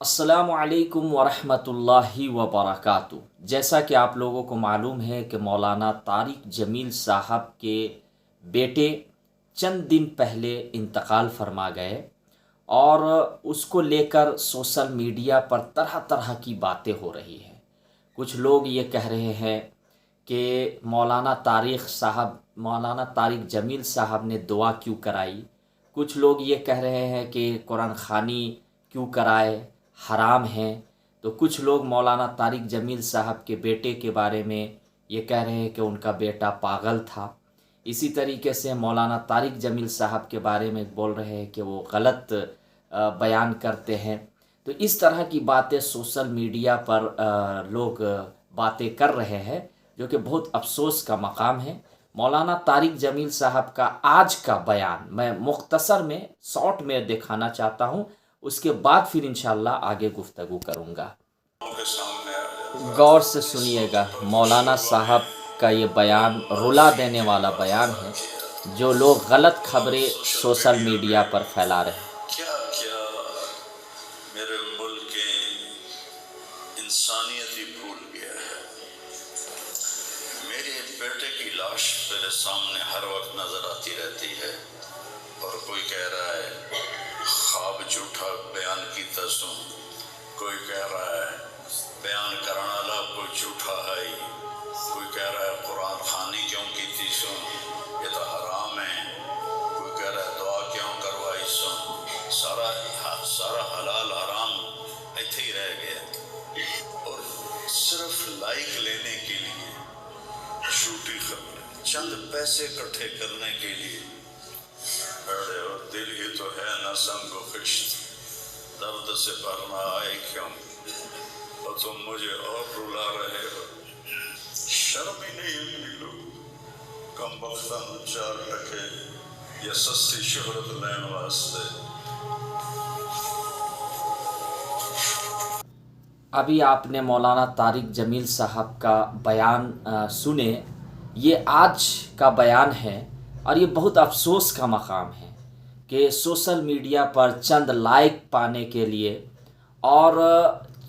السلام علیکم ورحمۃ اللہ وبرکاتہ۔ جیسا کہ آپ لوگوں کو معلوم ہے کہ مولانا طارق جمیل صاحب کے بیٹے چند دن پہلے انتقال فرما گئے، اور اس کو لے کر سوشل میڈیا پر طرح طرح کی باتیں ہو رہی ہیں۔ کچھ لوگ یہ کہہ رہے ہیں کہ مولانا طارق جمیل صاحب نے دعا کیوں کرائی۔ کچھ لوگ یہ کہہ رہے ہیں کہ قرآن خوانی کیوں کرائے، حرام ہیں۔ تو کچھ لوگ مولانا طارق جمیل صاحب کے بیٹے کے بارے میں یہ کہہ رہے ہیں کہ ان کا بیٹا پاگل تھا۔ اسی طریقے سے مولانا طارق جمیل صاحب کے بارے میں بول رہے ہیں کہ وہ غلط بیان کرتے ہیں۔ تو اس طرح کی باتیں سوشل میڈیا پر لوگ باتیں کر رہے ہیں، جو کہ بہت افسوس کا مقام ہے۔ مولانا طارق جمیل صاحب کا آج کا بیان میں مختصر میں شارٹ میں دکھانا چاہتا ہوں، اس کے بعد پھر انشاءاللہ آگے گفتگو کروں گا۔ غور سے سنیے گا، مولانا صاحب کا یہ بیان رلا دینے والا بیان ہے، جو لوگ غلط خبریں سوشل میڈیا پر پھیلا رہے ہیں۔ کیا کیا میرے ملک کے انسانیت ہی بھول گیا ہے۔ میرے بیٹے کی لاش میرے سامنے ہر وقت نظر آتی رہتی ہے، اور کوئی کہہ رہا ہے خواب جھوٹا بیان کیتا سوں، کوئی کہہ رہا ہے بیان کرنا والا کوئی جھوٹا ہے، کوئی کہہ رہا ہے قرآن خوانی کیوں کیتی سوں، یہ تو حرام ہے، کوئی کہہ رہا ہے دعا کیوں کروائی سوں۔ سارا حلال حرام ایتھے ہی رہ گیا، اور صرف لائک لینے کے لیے جھوٹی خبریں، چند پیسے اکٹھے کرنے کے لیے بڑے، اور دل ہی تو ہے نہ سنگ و خشت، درد سے بھرنا آئے کیوں، اور تم مجھے اور رلا رہے ہو۔ شرم ہی نہیں ملو کم بختاں چار ٹکے یا سستی شہرت لین واسطے۔ ابھی آپ نے مولانا طارق جمیل صاحب کا بیان سنے، یہ آج کا بیان ہے، اور یہ بہت افسوس کا مقام ہے کہ سوشل میڈیا پر چند لائک پانے کے لیے اور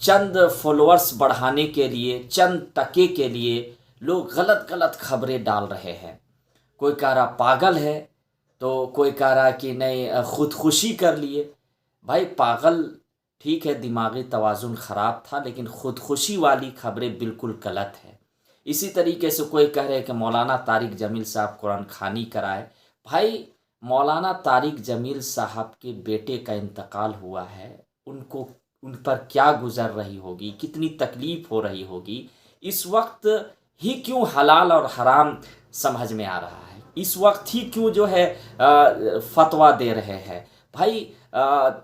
چند فالوورز بڑھانے کے لیے، چند ٹکے کے لیے لوگ غلط خبریں ڈال رہے ہیں۔ کوئی کہہ رہا پاگل ہے، تو کوئی کہہ رہا کہ نہیں خودکشی کر لیے۔ بھائی پاگل ٹھیک ہے، دماغی توازن خراب تھا، لیکن خودکشی والی خبریں بالکل غلط ہے۔ اسی طریقے سے کوئی کہہ رہے کہ مولانا طارق جمیل صاحب قرآن خوانی کرائے۔ بھائی مولانا طارق جمیل صاحب کے بیٹے کا انتقال ہوا ہے، ان پر کیا گزر رہی ہوگی، کتنی تکلیف ہو رہی ہوگی، اس وقت ہی کیوں حلال اور حرام سمجھ میں آ رہا ہے، اس وقت ہی کیوں جو ہے فتویٰ دے رہے ہیں۔ بھائی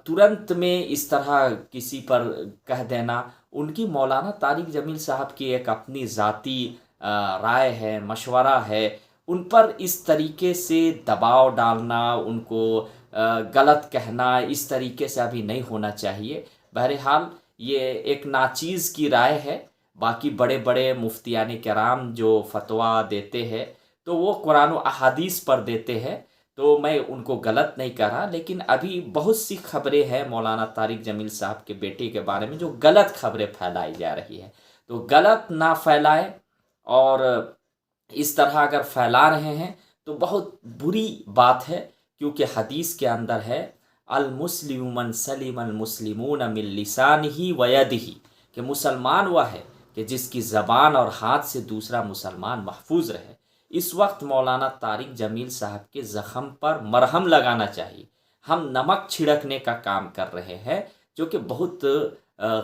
ترنت میں اس طرح کسی پر کہہ دینا، ان کی مولانا طارق جمیل صاحب کی ایک اپنی ذاتی رائے ہے، مشورہ ہے، ان پر اس طریقے سے دباؤ ڈالنا، ان کو غلط کہنا، اس طریقے سے ابھی نہیں ہونا چاہیے۔ بہرحال یہ ایک ناچیز کی رائے ہے۔ باقی بڑے بڑے مفتیان کرام جو فتویٰ دیتے ہیں تو وہ قرآن و احادیث پر دیتے ہیں، تو میں ان کو غلط نہیں کہہ رہا، لیکن ابھی بہت سی خبریں ہیں مولانا طارق جمیل صاحب کے بیٹے کے بارے میں جو غلط خبریں پھیلائی جا رہی ہے، تو غلط نہ پھیلائیں، اور اس طرح اگر پھیلا رہے ہیں تو بہت بری بات ہے، کیونکہ حدیث کے اندر ہے المسلم من سلم المسلمون من لسانہ و یدہ، کہ مسلمان وہ ہے کہ جس کی زبان اور ہاتھ سے دوسرا مسلمان محفوظ رہے۔ اس وقت مولانا طارق جمیل صاحب کے زخم پر مرہم لگانا چاہیے، ہم نمک چھڑکنے کا کام کر رہے ہیں، جو کہ بہت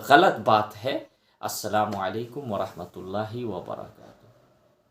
غلط بات ہے۔ السلام علیکم ورحمۃ اللہ وبرکاتہ۔